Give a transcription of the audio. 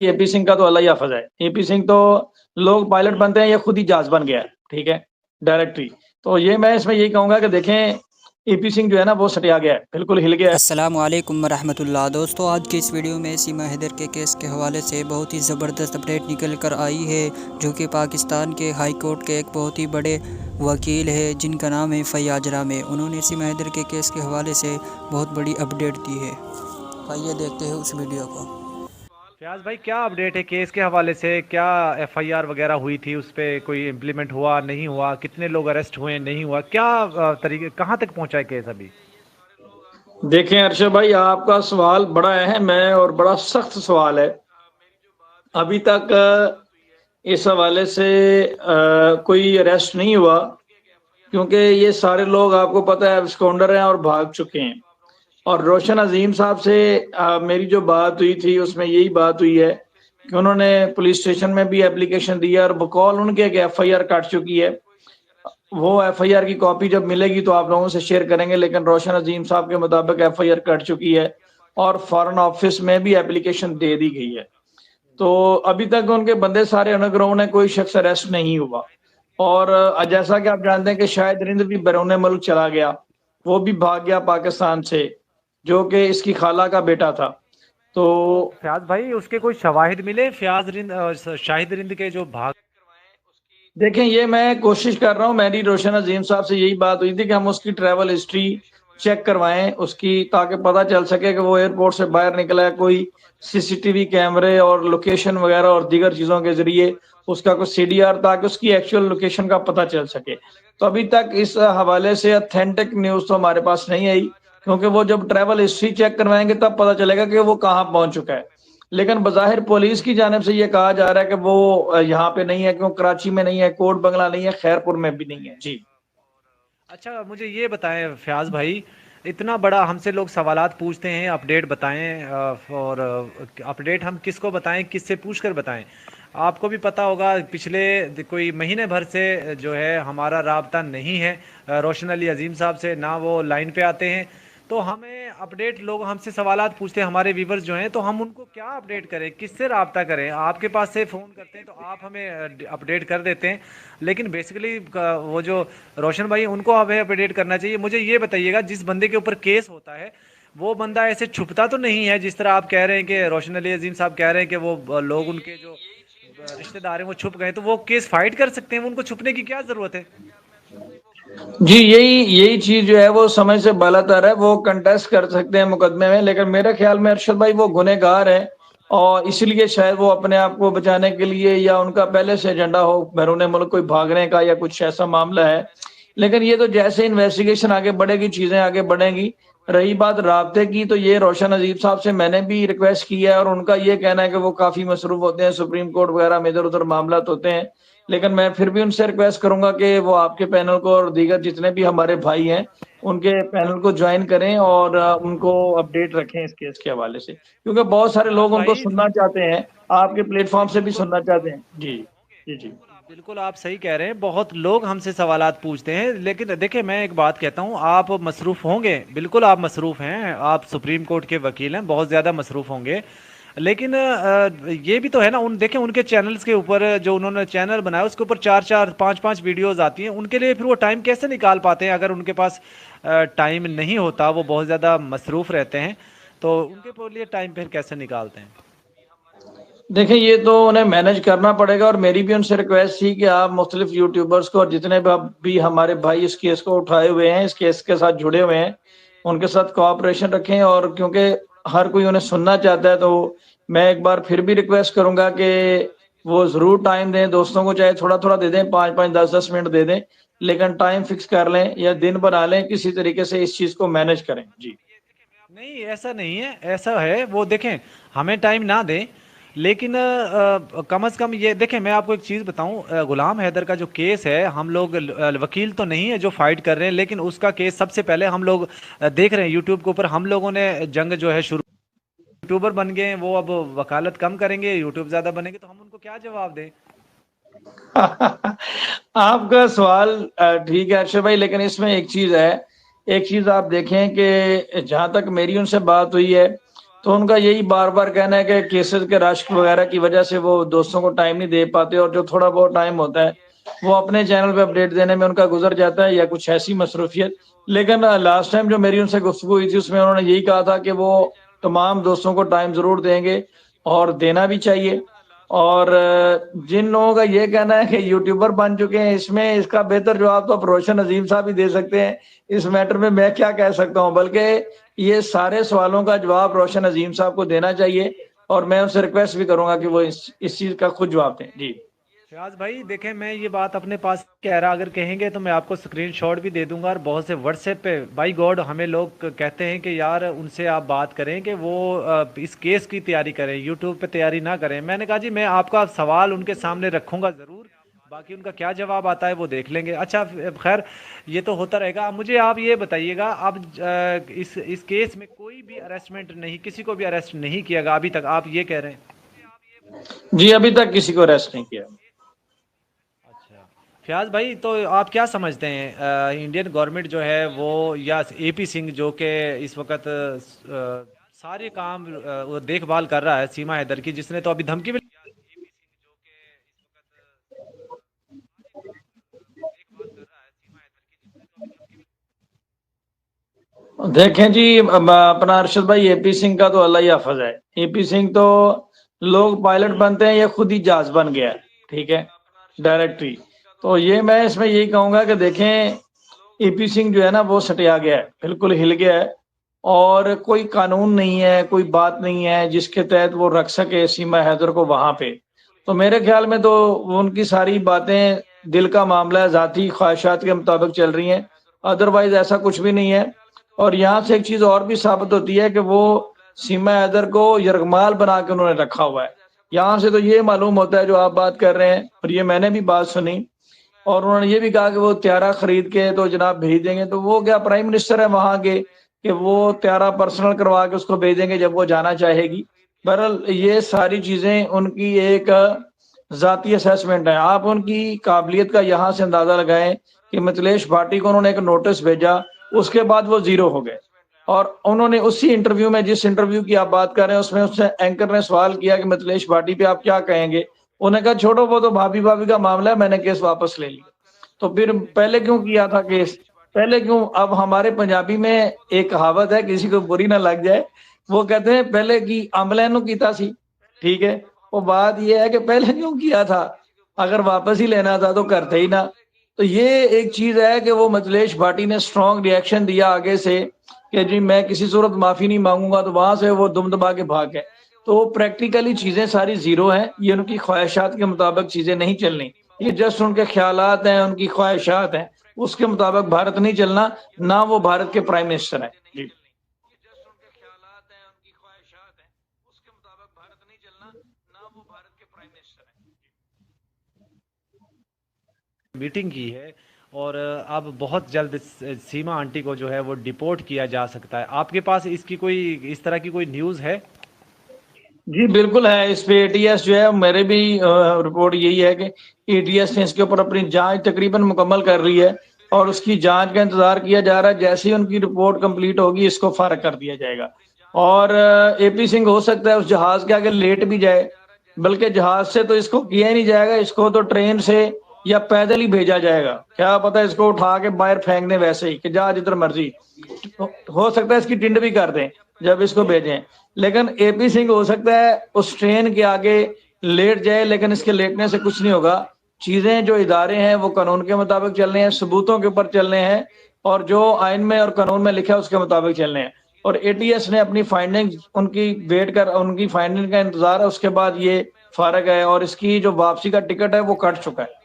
اے پی سنگھ کا تو اللہ ہی حافظ ہے. اے پی سنگھ تو لوگ پائلٹ بنتے ہیں، یہ خود ہی جہاز بن گیا ہے. ٹھیک ہے، ڈائریکٹری. تو یہ میں اس میں یہی کہوں گا کہ دیکھیں اے پی سنگھ جو ہے نا وہ سٹیا گیا ہے، بالکل ہل گیا ہے. السلام علیکم ورحمۃ اللہ. دوستو آج کی اس ویڈیو میں سیما حیدر کے کیس کے حوالے سے بہت ہی زبردست اپڈیٹ نکل کر آئی ہے، جو کہ پاکستان کے ہائی کورٹ کے ایک بہت ہی بڑے وکیل ہے جن کا نام ہے فیاض رامے. انہوں نے سیما حیدر کے کیس کے حوالے سے بہت بڑی اپڈیٹ دی ہے. آئیے دیکھتے ہیں اس ویڈیو کو. فیاض بھائی کیا اپڈیٹ ہے کیس کے حوالے سے؟ کیا ایف آئی آر وغیرہ ہوئی تھی، اس پہ کوئی امپلیمنٹ ہوا نہیں ہوا؟ کتنے لوگ اریسٹ ہوئے نہیں ہوا؟ کیا طریقے کہاں تک پہنچا ہے کیس ابھی؟ دیکھیں ارشد بھائی، آپ کا سوال بڑا اہم ہے اور بڑا سخت سوال ہے. ابھی تک اس حوالے سے کوئی اریسٹ نہیں ہوا، کیونکہ یہ سارے لوگ آپ کو پتہ ہے اسکونڈر ہیں اور بھاگ چکے ہیں. اور روشن عظیم صاحب سے میری جو بات ہوئی تھی اس میں یہی بات ہوئی ہے کہ انہوں نے پولیس اسٹیشن میں بھی اپلیکیشن دیا اور بقول ان کے کہ ایف آئی آر کٹ چکی ہے. وہ ایف آئی آر کی کاپی جب ملے گی تو آپ لوگوں سے شیئر کریں گے، لیکن روشن عظیم صاحب کے مطابق ایف آئی آر کٹ چکی ہے اور فارن آفس میں بھی اپلیکیشن دے دی گئی ہے. تو ابھی تک ان کے بندے سارے انڈر گراؤنڈ ہیں، کوئی شخص اریسٹ نہیں ہوا. اور جیسا کہ آپ جانتے ہیں کہ شاہد رند بھی بیرون ملک چلا گیا، وہ بھی بھاگ گیا پاکستان سے، جو کہ اس کی خالہ کا بیٹا تھا. تو فیاض بھائی اس کے کوئی شواہد ملے شاہد رند کے جو بھاگ؟ دیکھیں یہ میں کوشش کر رہا ہوں، میری روشن عظیم صاحب سے یہی بات ہوئی تھی کہ ہم اس کی ٹریول ہسٹری چیک کروائیں اس کی، تاکہ پتہ چل سکے کہ وہ ایئرپورٹ سے باہر نکلا ہے، کوئی سی سی ٹی وی کیمرے اور لوکیشن وغیرہ اور دیگر چیزوں کے ذریعے اس کا کوئی سی ڈی آر، تاکہ اس کی ایکچوئل لوکیشن کا پتہ چل سکے. تو ابھی تک اس حوالے سے اتھینٹک نیوز تو ہمارے پاس نہیں آئی، کیونکہ وہ جب ٹریول ہسٹری چیک کروائیں گے تب پتہ چلے گا کہ وہ کہاں پہنچ چکا ہے. لیکن بظاہر پولیس کی جانب سے یہ کہا جا رہا ہے کہ وہ یہاں پہ نہیں ہے، کیوں کراچی میں نہیں ہے، کوٹ بنگلہ نہیں ہے، خیرپور میں بھی نہیں ہے. جی اچھا مجھے یہ بتائیں فیاض بھائی، اتنا بڑا ہم سے لوگ سوالات پوچھتے ہیں، اپڈیٹ بتائیں، اور اپڈیٹ ہم کس کو بتائیں، کس سے پوچھ کر بتائیں؟ آپ کو بھی پتہ ہوگا پچھلے کوئی مہینے بھر سے جو ہے ہمارا رابطہ نہیں ہے روشن علی عظیم صاحب سے، نہ وہ لائن پہ آتے ہیں. تو ہمیں اپڈیٹ، لوگ ہم سے سوالات پوچھتے ہیں، ہمارے ویورز جو ہیں، تو ہم ان کو کیا اپڈیٹ کریں، کس سے رابطہ کریں؟ آپ کے پاس سے فون کرتے ہیں تو آپ ہمیں اپڈیٹ کر دیتے ہیں، لیکن بیسیکلی وہ جو روشن بھائی ان کو ہمیں اپڈیٹ کرنا چاہیے. مجھے یہ بتائیے گا، جس بندے کے اوپر کیس ہوتا ہے وہ بندہ ایسے چھپتا تو نہیں ہے جس طرح آپ کہہ رہے ہیں کہ روشن علی عظیم صاحب کہہ رہے ہیں کہ وہ لوگ ان کے جو رشتہ دار ہیں وہ چھپ گئے، تو وہ کیس فائٹ کر سکتے ہیں؟ ان کو چھپنے کی کیا ضرورت ہے؟ جی، یہی چیز جو ہے وہ سمجھ سے بالاتر ہے. وہ کنٹیسٹ کر سکتے ہیں مقدمے میں، لیکن میرے خیال میں ارشد بھائی وہ گنہگار ہیں، اور اس لیے شاید وہ اپنے آپ کو بچانے کے لیے، یا ان کا پہلے سے ایجنڈا ہو بیرون ملک کوئی بھاگنے کا یا کچھ ایسا معاملہ ہے. لیکن یہ تو جیسے انویسٹیگیشن آگے بڑھے گی، چیزیں آگے بڑھیں گی. رہی بات رابطے کی، تو یہ روشن عظیم صاحب سے میں نے بھی ریکویسٹ کی ہے، اور ان کا یہ کہنا ہے کہ وہ کافی مصروف ہوتے ہیں، سپریم کورٹ وغیرہ میں ادھر ادھر معاملات ہوتے ہیں. لیکن میں پھر بھی ان سے ریکویسٹ کروں گا کہ وہ آپ کے پینل کو اور دیگر جتنے بھی ہمارے بھائی ہیں ان کے پینل کو جوائن کریں اور ان کو اپڈیٹ رکھیں اس کیس کے حوالے سے، کیونکہ بہت سارے فیاض لوگ ان کو بھائی سننا چاہتے ہیں، آپ کے پلیٹ جی فارم سے بھی بالکل، سننا چاہتے ہیں. جی جی جی بالکل آپ صحیح کہہ رہے ہیں. بہت لوگ ہم سے سوالات پوچھتے ہیں، لیکن دیکھیں میں ایک بات کہتا ہوں، آپ مصروف ہوں گے، بالکل آپ مصروف ہیں، آپ سپریم کورٹ کے وکیل ہیں، بہت زیادہ مصروف ہوں گے، لیکن یہ بھی تو ہے نا، دیکھیں ان کے چینلز کے اوپر جو انہوں نے چینل بنایا اس کے اوپر 4-4 5-5 ویڈیوز آتی ہیں. ان کے لیے پھر وہ ٹائم کیسے نکال پاتے ہیں اگر ان کے پاس ٹائم نہیں ہوتا، وہ بہت زیادہ مصروف رہتے ہیں، تو ان کے لیے ٹائم پھر کیسے نکالتے ہیں؟ دیکھیں یہ تو انہیں مینج کرنا پڑے گا، اور میری بھی ان سے ریکویسٹ تھی کہ آپ مختلف یوٹیوبرز کو اور جتنے بھی ہمارے بھائی اس کیس کو اٹھائے ہوئے ہیں، اس کیس کے ساتھ جڑے ہوئے ہیں، ان کے ساتھ کوآپریشن رکھیں. اور کیونکہ ہر کوئی انہیں سننا چاہتا ہے، تو میں ایک بار پھر بھی ریکویسٹ کروں گا کہ وہ ضرور ٹائم دیں دوستوں کو، چاہے تھوڑا تھوڑا دے دیں، 5-5 10-10 منٹ دے دیں، لیکن ٹائم فکس کر لیں یا دن بنا لیں، کسی طریقے سے اس چیز کو مینج کریں. جی نہیں ایسا نہیں ہے، ایسا ہے وہ دیکھیں ہمیں ٹائم نہ دیں، لیکن کم از کم یہ دیکھیں، میں آپ کو ایک چیز بتاؤں، غلام حیدر کا جو کیس ہے، ہم لوگ وکیل تو نہیں ہے جو فائٹ کر رہے ہیں، لیکن اس کا کیس سب سے پہلے ہم لوگ دیکھ رہے ہیں یوٹیوب کے اوپر. ہم لوگوں نے جنگ جو ہے شروع، یوٹیوبر بن گئے ہیں وہ، اب وکالت کم کریں گے، یوٹیوب زیادہ بنے گے، تو ہم ان کو کیا جواب دیں؟ آپ کا سوال ٹھیک ہے ارشد بھائی، لیکن اس میں ایک چیز ہے، ایک چیز آپ دیکھیں کہ جہاں تک میری ان سے بات ہوئی ہے تو ان کا یہی بار بار کہنا ہے کہ کیسز کے رش وغیرہ کی وجہ سے وہ دوستوں کو ٹائم نہیں دے پاتے، اور جو تھوڑا بہت ٹائم ہوتا ہے وہ اپنے چینل پہ اپڈیٹ دینے میں ان کا گزر جاتا ہے، یا کچھ ایسی مصروفیت۔ لیکن لاسٹ ٹائم جو میری ان سے گفتگو ہوئی تھی اس میں انہوں نے یہی کہا تھا کہ وہ تمام دوستوں کو ٹائم ضرور دیں گے، اور دینا بھی چاہیے۔ اور جن لوگوں کا یہ کہنا ہے کہ یوٹیوبر بن چکے ہیں، اس کا بہتر جواب تو روشن عظیم صاحب ہی دے سکتے ہیں۔ اس میٹر میں کیا کہہ سکتا ہوں، بلکہ یہ سارے سوالوں کا جواب روشن عظیم صاحب کو دینا چاہیے، اور میں ان سے ریکویسٹ بھی کروں گا کہ وہ اس چیز کا خود جواب دیں۔ جی فیاض بھائی دیکھیں، میں یہ بات اپنے پاس کہہ رہا، اگر کہیں گے تو میں آپ کو اسکرین شاٹ بھی دے دوں گا، اور بہت سے واٹس ایپ پہ بائی گاڈ ہمیں لوگ کہتے ہیں کہ یار ان سے آپ بات کریں کہ وہ اس کیس کی تیاری کریں، یوٹیوب پہ تیاری نہ کریں۔ میں نے کہا جی میں آپ کا سوال ان کے سامنے رکھوں گا ضرور، باقی ان کا کیا جواب آتا ہے وہ دیکھ لیں گے۔ اچھا خیر، یہ تو ہوتا رہے گا۔ مجھے آپ یہ بتائیے گا، اب اس کیس میں کوئی بھی اریسٹمنٹ نہیں، کسی کو بھی اریسٹ نہیں کیا گیا ابھی تک، آپ یہ کہہ رہے ہیں؟ جی ابھی تک کسی کو اریسٹ نہیں کیا۔ اچھا فیاض بھائی، تو آپ کیا سمجھتے ہیں انڈین گورنمنٹ جو ہے وہ، یا اے پی سنگھ جو کہ اس وقت سارے کام وہ دیکھ بھال کر رہا ہے سیما حیدر کی، جس نے تو ابھی دھمکی بھی دیکھیں جی، اپنا ارشد بھائی، اے پی سنگھ کا تو اللہ ہی حافظ ہے۔ اے پی سنگھ تو لوگ پائلٹ بنتے ہیں، یہ خود ہی جہاز بن گیا ہے، ٹھیک ہے، ڈائریکٹری۔ تو یہ میں اس میں یہی کہوں گا کہ دیکھیں، اے پی سنگھ جو ہے نا وہ سٹیا گیا ہے، بالکل ہل گیا ہے، اور کوئی قانون نہیں ہے، کوئی بات نہیں ہے جس کے تحت وہ رکھ سکے سیما حیدر کو وہاں پہ۔ تو میرے خیال میں تو ان کی ساری باتیں دل کا معاملہ ہے، ذاتی خواہشات کے مطابق چل رہی ہیں، ادروائز ایسا کچھ بھی نہیں ہے۔ اور یہاں سے ایک چیز اور بھی ثابت ہوتی ہے کہ وہ سیما حیدر کو یرغمال بنا کے انہوں نے رکھا ہوا ہے۔ یہاں سے تو یہ معلوم ہوتا ہے جو آپ بات کر رہے ہیں، اور یہ میں نے بھی بات سنی، اور انہوں نے یہ بھی کہا کہ وہ طیارہ خرید کے تو جناب بھیج دیں گے۔ تو وہ کیا پرائم منسٹر ہے وہاں کے کہ وہ طیارہ پرسنل کروا کے اس کو بھیج دیں گے جب وہ جانا چاہے گی؟ بہرحال یہ ساری چیزیں ان کی ایک ذاتی اسیسمنٹ ہے۔ آپ ان کی قابلیت کا یہاں سے اندازہ لگائیں کہ متھلیش بھاٹی کو انہوں نے ایک نوٹس بھیجا، اس کے بعد وہ زیرو ہو گئے، اور انہوں نے اسی انٹرویو میں، جس انٹرویو کی آپ بات کر رہے ہیں، اس میں اس سے اینکر نے سوال کیا کہ متھلیش بھاٹی پہ آپ کیا کہیں گے؟ انہوں نے کہا چھوڑو، وہ تو بھابھی بھابھی کا معاملہ ہے، میں نے کیس واپس لے لیا۔ تو پھر پہلے کیوں کیا تھا کیس؟ پہلے کیوں؟ اب ہمارے پنجابی میں ایک کہاوت ہے، کسی کو بری نہ لگ جائے، وہ کہتے ہیں پہلے کی عملے نو کیتا سی، ٹھیک ہے۔ وہ بات یہ ہے کہ پہلے کیوں کیا تھا؟ اگر واپس ہی لینا تھا تو کرتے ہی نہ۔ تو یہ ایک چیز ہے کہ وہ متھلیش بھاٹی نے اسٹرانگ ری ایکشن دیا آگے سے کہ جی میں کسی صورت معافی نہیں مانگوں گا، تو وہاں سے وہ دم دبا کے بھاگ گئے۔ تو پریکٹیکلی چیزیں ساری زیرو ہیں، یہ ان کی خواہشات کے مطابق چیزیں نہیں چلنی، یہ جسٹ ان کے خیالات ہیں، ان کی خواہشات ہیں، اس کے مطابق بھارت نہیں چلنا، نہ وہ بھارت کے پرائم منسٹر ہیں۔ جی میٹنگ کی ہے، اور اب بہت جلد سیما آنٹی کو جو ہے وہ ڈپورٹ کیا جا سکتا ہے۔ آپ کے پاس اس کی کوئی اس طرح کی کوئی نیوز ہے؟ جی بالکل ہے، اس پہ اے ٹی ایس جو ہے، میرے بھی رپورٹ یہی ہے کہ اے ٹی ایس نے اس کے اوپر اپنی جانچ تقریباً مکمل کر لی ہے، اور اس کی جانچ کا انتظار کیا جا رہا ہے۔ جیسے ہی ان کی رپورٹ کمپلیٹ ہوگی اس کو فارغ کر دیا جائے گا، اور اے پی سنگھ ہو سکتا ہے اس جہاز کے آگے لیٹ بھی جائے، بلکہ جہاز سے تو اس کو کیا ہی نہیں جائے گا، اس کو تو ٹرین سے یا پیدل ہی بھیجا جائے گا، کیا پتہ اس کو اٹھا کے باہر پھینک دیں ویسے ہی کہ جا جدھر مرضی، ہو سکتا ہے اس کی ٹنڈ بھی کر دیں جب اس کو بھیجیں۔ لیکن اے پی سنگھ ہو سکتا ہے اس ٹرین کے آگے لیٹ جائے، لیکن اس کے لیٹنے سے کچھ نہیں ہوگا۔ چیزیں جو ادارے ہیں وہ قانون کے مطابق چلنے ہیں، ثبوتوں کے اوپر چلنے ہیں، اور جو آئین میں اور قانون میں لکھا ہے اس کے مطابق چلنے ہیں۔ اور اے ٹی ایس نے اپنی فائنڈنگ ان کی ویٹ کر، ان کی فائنڈنگ کا انتظار ہے، اس کے بعد یہ فارغ ہے، اور اس کی جو واپسی کا ٹکٹ ہے وہ کٹ چکا ہے۔